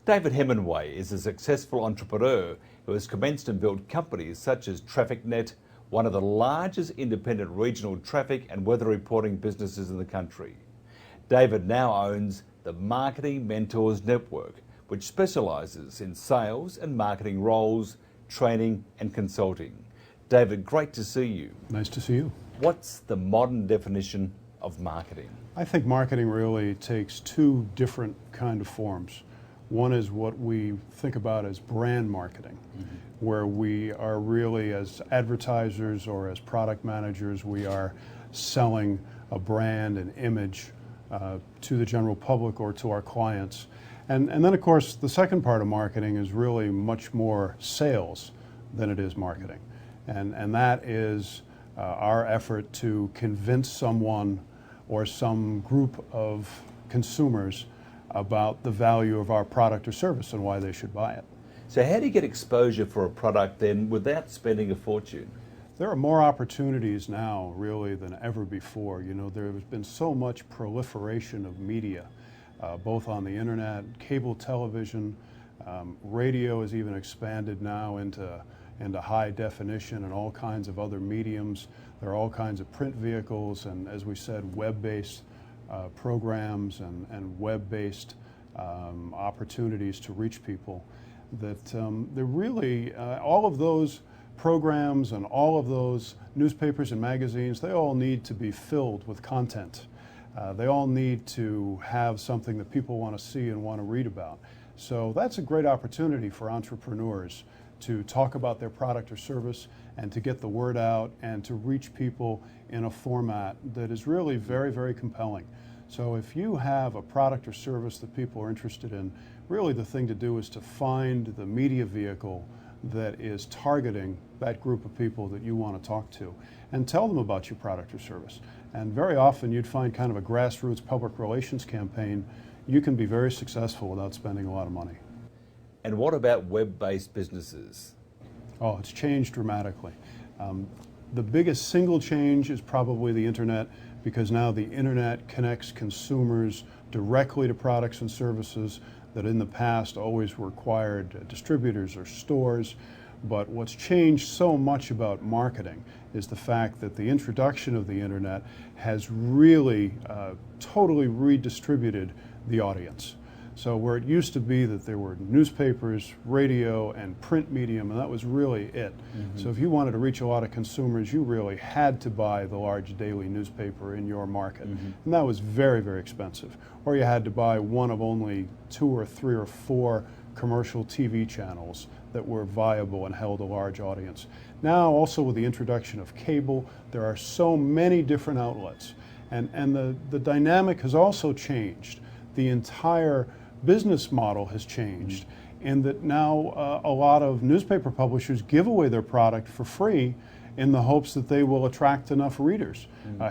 David Hemenway is a successful entrepreneur who has commenced and built companies such as TrafficNet, one of the largest independent regional traffic and weather reporting businesses in the country. David now owns the Marketing Mentors Network, which specialises in sales and marketing roles, training and consulting. David, great to see you. Nice to see you. What's the modern definition of marketing? I think marketing really takes two different kind of forms. One is what we think about as brand marketing, where we are really, as advertisers or as product managers, we are selling a brand, an image to the general public or to our clients. And then, of course, the second part of marketing is really much more sales than it is marketing. And that is our effort to convince someone or some group of consumers about the value of our product or service and why they should buy it. So how do you get exposure for a product then without spending a fortune? There are more opportunities now really than ever before. You know, there has been so much proliferation of media, both on the internet, cable television, radio has even expanded now into high definition and all kinds of other mediums. There are all kinds of print vehicles and, as we said, web-based programs and web-based opportunities to reach people. That they're really, all of those programs and all of those newspapers and magazines, they all need to be filled with content. They all need to have something that people want to see and want to read about. So that's a great opportunity for entrepreneurs to talk about their product or service and to get the word out and to reach people in a format that is really very, very compelling. So if you have a product or service that people are interested in, really the thing to do is to find the media vehicle that is targeting that group of people that you want to talk to and tell them about your product or service. And very often you'd find kind of a grassroots public relations campaign. You can be very successful without spending a lot of money. And what about web-based businesses? Oh, it's changed dramatically. The biggest single change is probably the internet, because now the internet connects consumers directly to products and services that in the past always required distributors or stores. But what's changed so much about marketing is the fact that the introduction of the internet has really totally redistributed the audience. So where it used to be that there were newspapers, radio, and print medium, and that was really it. So if you wanted to reach a lot of consumers, you really had to buy the large daily newspaper in your market. And that was very, very expensive. Or you had to buy one of only 2 or 3 or 4 commercial TV channels that were viable and held a large audience. Now, also with the introduction of cable, there are so many different outlets. And the dynamic has also changed. The entire business model has changed in that now a lot of newspaper publishers give away their product for free in the hopes that they will attract enough readers.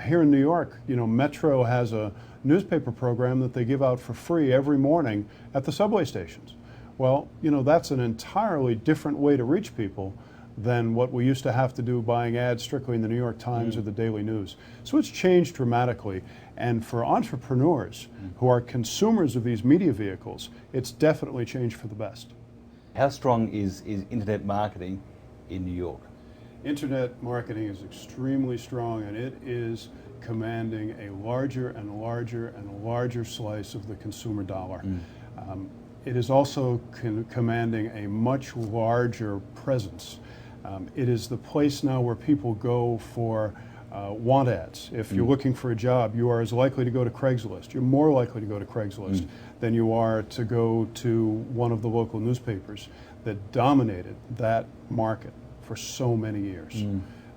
Here in New York, you know, Metro has a newspaper program that they give out for free every morning at the subway stations. Well, you know, that's an entirely different way to reach people than what we used to have to do buying ads strictly in the New York Times or the Daily News. So it's changed dramatically. And for entrepreneurs who are consumers of these media vehicles, it's definitely changed for the best. How strong is internet marketing in New York? Internet marketing is extremely strong, and it is commanding a larger and larger and larger slice of the consumer dollar. It is also commanding a much larger presence. It is the place now where people go for want ads. If you're looking for a job, you are as likely to go to Craigslist. You're more likely to go to Craigslist than you are to go to one of the local newspapers that dominated that market for so many years.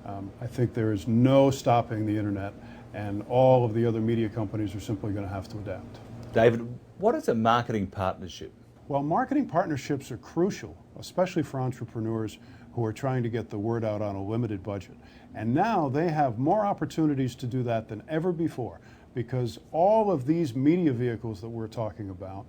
I think there is no stopping the internet, and all of the other media companies are simply going to have to adapt. David, what is a marketing partnership? Well, marketing partnerships are crucial, especially for entrepreneurs who are trying to get the word out on a limited budget. And now they have more opportunities to do that than ever before, because all of these media vehicles that we're talking about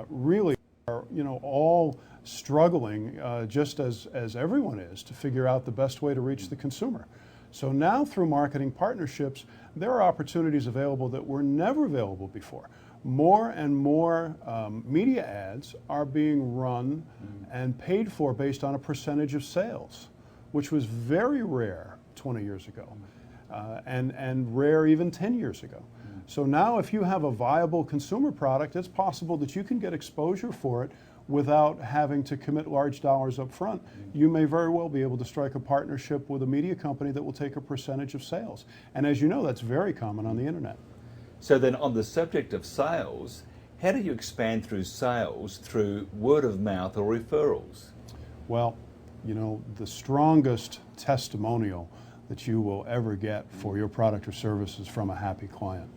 really are, you know, all struggling just as everyone is to figure out the best way to reach the consumer. So now through marketing partnerships, there are opportunities available that were never available before. more and more media ads are being run and paid for based on a percentage of sales, which was very rare 20 years ago, and rare even 10 years ago. So now if you have a viable consumer product, it's possible that you can get exposure for it without having to commit large dollars up front. You may very well be able to strike a partnership with a media company that will take a percentage of sales. And as you know, that's very common on the internet. So then on the subject of sales, how do you expand through sales through word of mouth or referrals? Well, you know, the strongest testimonial that you will ever get for your product or service is from a happy client.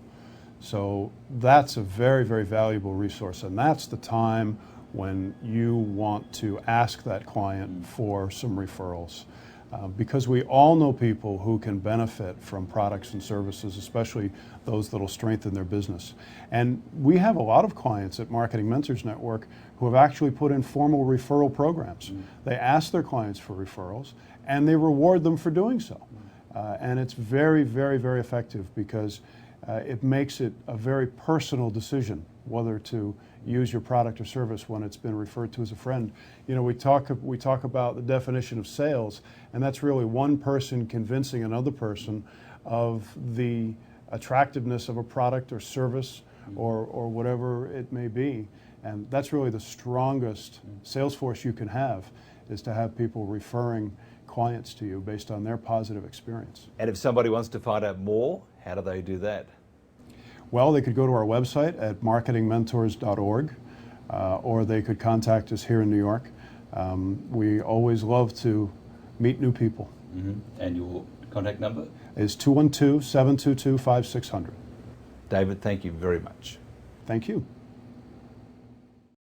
So that's a very, very valuable resource, and that's the time when you want to ask that client for some referrals. Because we all know people who can benefit from products and services, especially those that will strengthen their business. And we have a lot of clients at Marketing Mentors Network who have actually put in formal referral programs. They ask their clients for referrals, and they reward them for doing so. And it's very, very, very effective because it makes it a very personal decision whether to use your product or service when it's been referred to as a friend. You know, we talk about the definition of sales, and that's really one person convincing another person of the attractiveness of a product or service or whatever it may be. And that's really the strongest sales force you can have, is to have people referring clients to you based on their positive experience. And if somebody wants to find out more, how do they do that? Well, they could go to our website at marketingmentors.org, or they could contact us here in New York. We always love to meet new people. And your contact number? Is 212-722-5600. David, thank you very much. Thank you.